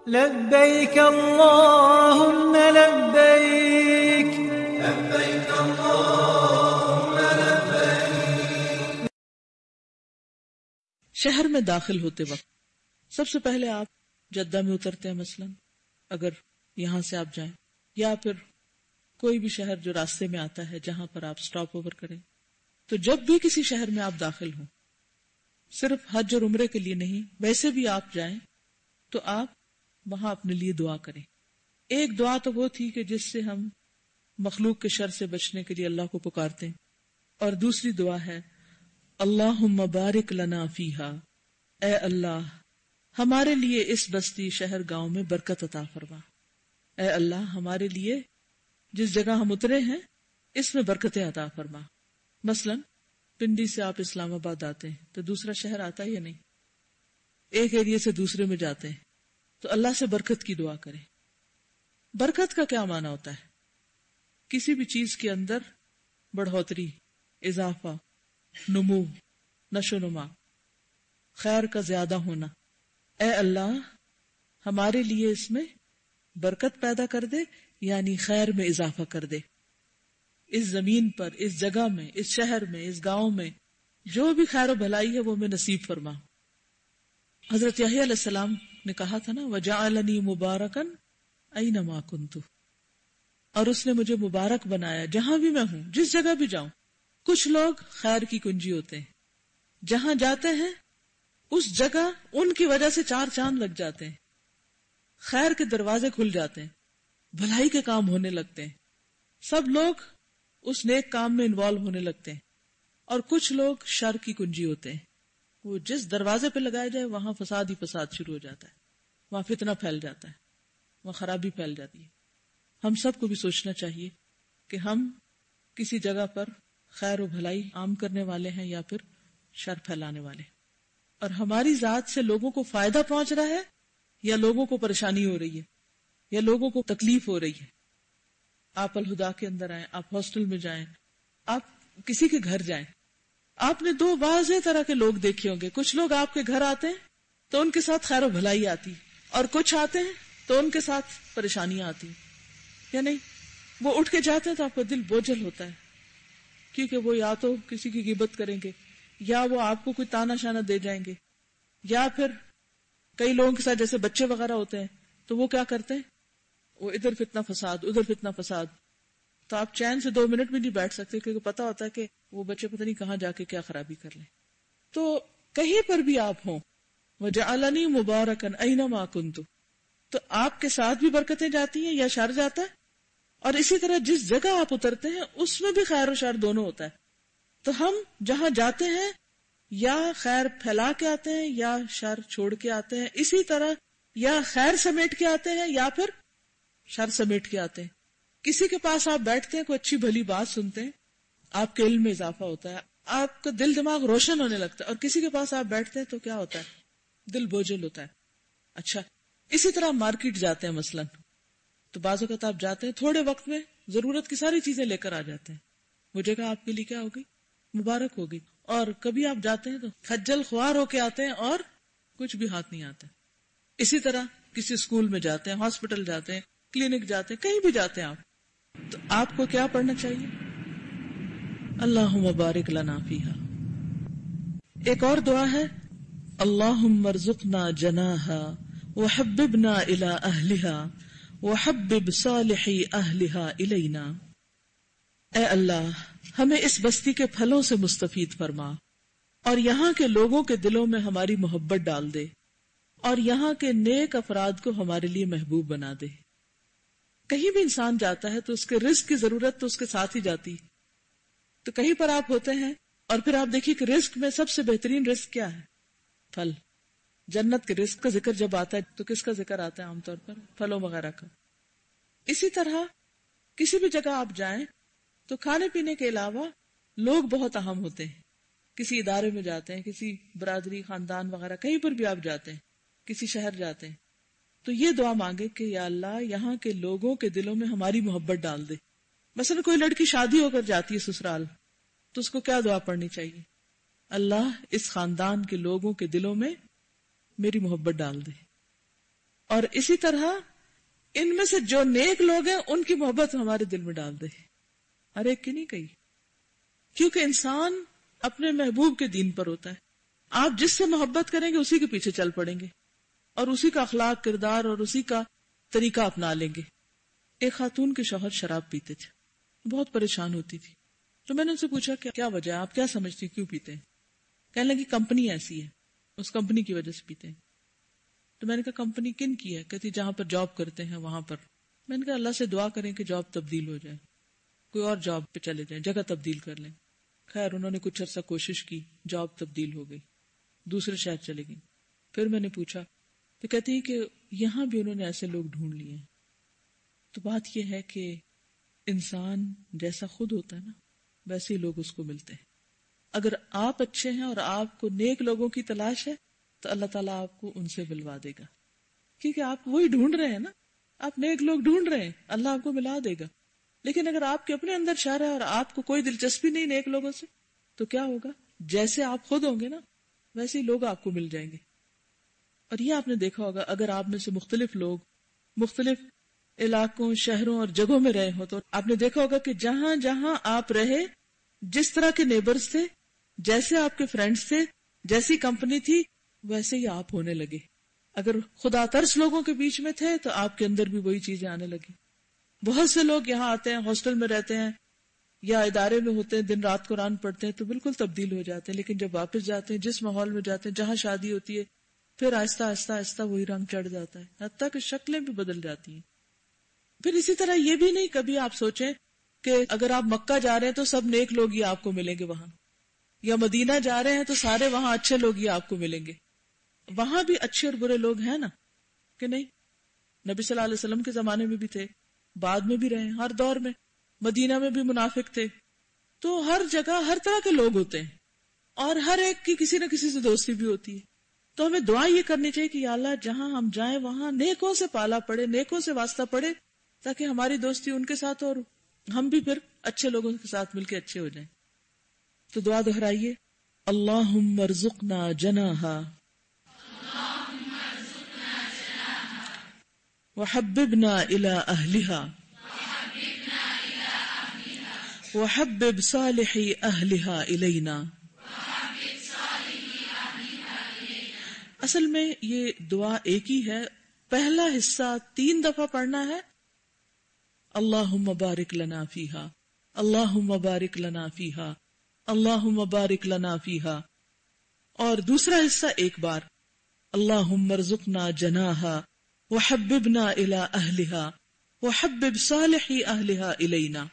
لبيك اللهم لبيك لبيك اللهم لبيك. شہر میں داخل ہوتے وقت سب سے پہلے آپ جدہ میں اترتے ہیں، مثلا اگر یہاں سے آپ جائیں، یا پھر کوئی بھی شہر جو راستے میں آتا ہے جہاں پر آپ سٹاپ اوور کریں. تو جب بھی کسی شہر میں آپ داخل ہوں، صرف حج اور عمرے کے لیے نہیں، ویسے بھی آپ جائیں تو آپ وہاں اپنے لیے دعا کریں. ایک دعا تو وہ تھی کہ جس سے ہم مخلوق کے شر سے بچنے کے لیے اللہ کو پکارتے ہیں، اور دوسری دعا ہے اللہم بارک لنا فیہا، اے اللہ ہمارے لیے اس بستی شہر گاؤں میں برکت عطا فرما. اے اللہ ہمارے لیے جس جگہ ہم اترے ہیں اس میں برکتیں عطا فرما. مثلا پنڈی سے آپ اسلام آباد آتے ہیں تو دوسرا شہر آتا ہے یا نہیں، ایک ایریے سے دوسرے میں جاتے ہیں تو اللہ سے برکت کی دعا کریں. برکت کا کیا معنی ہوتا ہے؟ کسی بھی چیز کے اندر بڑھوتری، اضافہ، نمو، نشو نما، خیر کا زیادہ ہونا. اے اللہ ہمارے لیے اس میں برکت پیدا کر دے، یعنی خیر میں اضافہ کر دے. اس زمین پر، اس جگہ میں، اس شہر میں، اس گاؤں میں جو بھی خیر و بھلائی ہے وہ ہمیں نصیب فرما. حضرت یحییٰ علیہ السلام نے کہا تھا نا وَجَعَلَنِي مُبَارَكًا أَيْنَمَا كُنتُ، اور اس نے مجھے مبارک بنایا جہاں بھی میں ہوں، جس جگہ بھی جاؤں. کچھ لوگ خیر کی کنجی ہوتے ہیں، جہاں جاتے ہیں اس جگہ ان کی وجہ سے 4 چاند لگ جاتے ہیں، خیر کے دروازے کھل جاتے ہیں، بھلائی کے کام ہونے لگتے ہیں، سب لوگ اس نیک کام میں انوالو ہونے لگتے ہیں. اور کچھ لوگ شر کی کنجی ہوتے ہیں، وہ جس دروازے پہ لگایا جائے وہاں فساد ہی فساد شروع ہو جاتا ہے، وہاں فتنہ پھیل جاتا ہے، وہاں خرابی پھیل جاتی ہے. ہم سب کو بھی سوچنا چاہیے کہ ہم کسی جگہ پر خیر و بھلائی عام کرنے والے ہیں یا پھر شر پھیلانے والے ہیں، اور ہماری ذات سے لوگوں کو فائدہ پہنچ رہا ہے یا لوگوں کو پریشانی ہو رہی ہے یا لوگوں کو تکلیف ہو رہی ہے. آپ الہدا کے اندر آئیں، آپ ہاسٹل میں جائیں، آپ کسی کے گھر جائیں، آپ نے 2 واضح طرح کے لوگ دیکھے ہوں گے. کچھ لوگ آپ کے گھر آتے ہیں تو ان کے ساتھ خیر و بھلائی آتی، اور کچھ آتے ہیں تو ان کے ساتھ پریشانیاں آتی، یا نہیں؟ وہ اٹھ کے جاتے ہیں تو آپ کا دل بوجھل ہوتا ہے، کیونکہ وہ یا تو کسی کی غیبت کریں گے، یا وہ آپ کو کوئی تانا شانہ دے جائیں گے، یا پھر کئی لوگوں کے ساتھ جیسے بچے وغیرہ ہوتے ہیں تو وہ کیا کرتے ہیں، وہ ادھر فتنہ فساد ادھر فتنہ فساد. تو آپ چین سے 2 منٹ بھی نہیں بیٹھ سکتے کیونکہ پتا ہوتا ہے کہ وہ بچے پتہ نہیں کہاں جا کے کیا خرابی کر لیں. تو کہیں پر بھی آپ ہوں وَجَعَلَنِي مُبَارَكًا أَيْنَمَا كُنتُ، تو آپ کے ساتھ بھی برکتیں جاتی ہیں یا شر جاتا ہے. اور اسی طرح جس جگہ آپ اترتے ہیں اس میں بھی خیر و شر دونوں ہوتا ہے. تو ہم جہاں جاتے ہیں یا خیر پھیلا کے آتے ہیں یا شر چھوڑ کے آتے ہیں، اسی طرح یا خیر سمیٹ کے آتے ہیں یا پھر شر سمیٹ کے آتے ہیں. کسی کے پاس آپ بیٹھتے ہیں، کوئی اچھی بھلی بات سنتے ہیں، آپ کے علم میں اضافہ ہوتا ہے، آپ کا دل دماغ روشن ہونے لگتا ہے. اور کسی کے پاس آپ بیٹھتے ہیں تو کیا ہوتا ہے، دل بوجھل ہوتا ہے. اچھا اسی طرح مارکیٹ جاتے ہیں مثلا، تو بعض اوقات آپ جاتے ہیں تھوڑے وقت میں ضرورت کی ساری چیزیں لے کر آ جاتے ہیں، وہ جگہ آپ کے لیے کیا ہوگی، مبارک ہوگی. اور کبھی آپ جاتے ہیں تو خجل خوار ہو کے آتے ہیں اور کچھ بھی ہاتھ نہیں آتا. اسی طرح کسی اسکول میں جاتے ہیں، ہاسپٹل جاتے ہیں، کلینک جاتے ہیں، کہیں بھی جاتے ہیں آپ، تو آپ کو کیا پڑھنا چاہیے، اللہم بارک لنا فیہا. ایک اور دعا ہے اللہم ارزقنا جناہا وحببنا الی اہلہا وحبب صالحی اہلہا الینا. اے اللہ ہمیں اس بستی کے پھلوں سے مستفید فرما، اور یہاں کے لوگوں کے دلوں میں ہماری محبت ڈال دے، اور یہاں کے نیک افراد کو ہمارے لیے محبوب بنا دے. کہیں بھی انسان جاتا ہے تو اس کے رزق کی ضرورت تو اس کے ساتھ ہی جاتی. تو کہیں پر آپ ہوتے ہیں اور پھر آپ دیکھیے کہ رزق میں سب سے بہترین رزق کیا ہے، پھل. جنت کے رزق کا ذکر جب آتا ہے تو کس کا ذکر آتا ہے عام طور پر، پھلوں وغیرہ کا. اسی طرح کسی بھی جگہ آپ جائیں تو کھانے پینے کے علاوہ لوگ بہت اہم ہوتے ہیں. کسی ادارے میں جاتے ہیں، کسی برادری خاندان وغیرہ کہیں پر بھی آپ جاتے ہیں، کسی شہر جاتے ہیں تو یہ دعا مانگے کہ یا اللہ یہاں کے لوگوں کے دلوں میں ہماری محبت ڈال دے. مثلا کوئی لڑکی شادی ہو کر جاتی ہے سسرال تو اس کو کیا دعا پڑھنی چاہیے، اللہ اس خاندان کے لوگوں کے دلوں میں میری محبت ڈال دے. اور اسی طرح ان میں سے جو نیک لوگ ہیں ان کی محبت ہمارے دل میں ڈال دے. ہر ایک کی نہیں کہی، کیونکہ انسان اپنے محبوب کے دین پر ہوتا ہے. آپ جس سے محبت کریں گے اسی کے پیچھے چل پڑیں گے اور اسی کا اخلاق کردار اور اسی کا طریقہ اپنا لیں گے. ایک خاتون کے شوہر شراب پیتے تھے، بہت پریشان ہوتی تھی. تو میں نے ان سے پوچھا کہ کیا وجہ ہے، آپ کیا سمجھتی کیوں پیتے ہیں؟ کہنے لگی کمپنی ایسی ہے، اس کمپنی کی وجہ سے پیتے ہیں. تو میں نے کہا کمپنی کن کی ہے؟ کہتی جہاں پر جاب کرتے ہیں وہاں پر. میں نے کہا اللہ سے دعا کریں کہ جاب تبدیل ہو جائے، کوئی اور جاب پہ چلے جائیں، جگہ تبدیل کر لیں. خیر انہوں نے کچھ عرصہ کوشش کی، جاب تبدیل ہو گئی، دوسرے شہر چلے گئی. پھر میں نے پوچھا تو کہتی ہے کہ یہاں بھی انہوں نے ایسے لوگ ڈھونڈ لیے ہیں. تو بات یہ ہے کہ انسان جیسا خود ہوتا ہے نا ویسے ہی لوگ اس کو ملتے ہیں. اگر آپ اچھے ہیں اور آپ کو نیک لوگوں کی تلاش ہے تو اللہ تعالیٰ آپ کو ان سے ملوا دے گا، کیونکہ آپ وہی ڈھونڈ رہے ہیں نا، آپ نیک لوگ ڈھونڈ رہے ہیں، اللہ آپ کو ملا دے گا. لیکن اگر آپ کے اپنے اندر شر ہے اور آپ کو کوئی دلچسپی نہیں نیک لوگوں سے تو کیا ہوگا؟ جیسے آپ خود ہوں گے نا ویسے ہی لوگ آپ کو مل جائیں گے. اور یہ آپ نے دیکھا ہوگا اگر آپ میں سے مختلف لوگ مختلف علاقوں شہروں اور جگہوں میں رہے ہو تو آپ نے دیکھا ہوگا کہ جہاں جہاں آپ رہے، جس طرح کے نیبرز تھے، جیسے آپ کے فرینڈز تھے، جیسی کمپنی تھی ویسے ہی آپ ہونے لگے. اگر خدا ترس لوگوں کے بیچ میں تھے تو آپ کے اندر بھی وہی چیزیں آنے لگی. بہت سے لوگ یہاں آتے ہیں، ہاسٹل میں رہتے ہیں یا ادارے میں ہوتے ہیں، دن رات قرآن پڑھتے ہیں تو بالکل تبدیل ہو جاتے ہیں. لیکن جب واپس جاتے ہیں جس ماحول میں جاتے ہیں، جہاں شادی ہوتی ہے، پھر آہستہ آہستہ آہستہ وہی رنگ چڑھ جاتا ہے، حتیٰ کہ شکلیں بھی بدل جاتی ہیں. پھر اسی طرح یہ بھی نہیں کبھی آپ سوچیں کہ اگر آپ مکہ جا رہے ہیں تو سب نیک لوگ ہی آپ کو ملیں گے وہاں، یا مدینہ جا رہے ہیں تو سارے وہاں اچھے لوگ ہی آپ کو ملیں گے. وہاں بھی اچھے اور برے لوگ ہیں نا کہ نہیں؟ نبی صلی اللہ علیہ وسلم کے زمانے میں بھی تھے، بعد میں بھی رہے، ہر دور میں. مدینہ میں بھی منافق تھے. تو ہر جگہ ہر طرح کے لوگ ہوتے ہیں اور ہر ایک کی کسی نہ کسی سے دوستی بھی ہوتی ہے. تو ہمیں دعا یہ کرنی چاہیے کہ یا اللہ جہاں ہم جائیں وہاں نیکوں سے پالا پڑے، نیکوں سے واسطہ پڑے، تاکہ ہماری دوستی ان کے ساتھ اور ہم بھی پھر اچھے لوگوں کے ساتھ مل کے اچھے ہو جائیں. تو دعا دہرائیے، اللہم ارزقنا جناحا وحببنا الی اہلہا وحبب صالحی اہلہا الینا. اصل میں یہ دعا ایک ہی ہے، پہلا حصہ 3 دفعہ پڑھنا ہے، اللہم بارک لنا فیہا، اللہم بارک لنا فیہا، اللہم بارک لنا فیہا. اور دوسرا حصہ ایک بار، اللہم ارزقنا جناحا وحببنا الی اہلہا وحبب صالحی اہلہا الینا.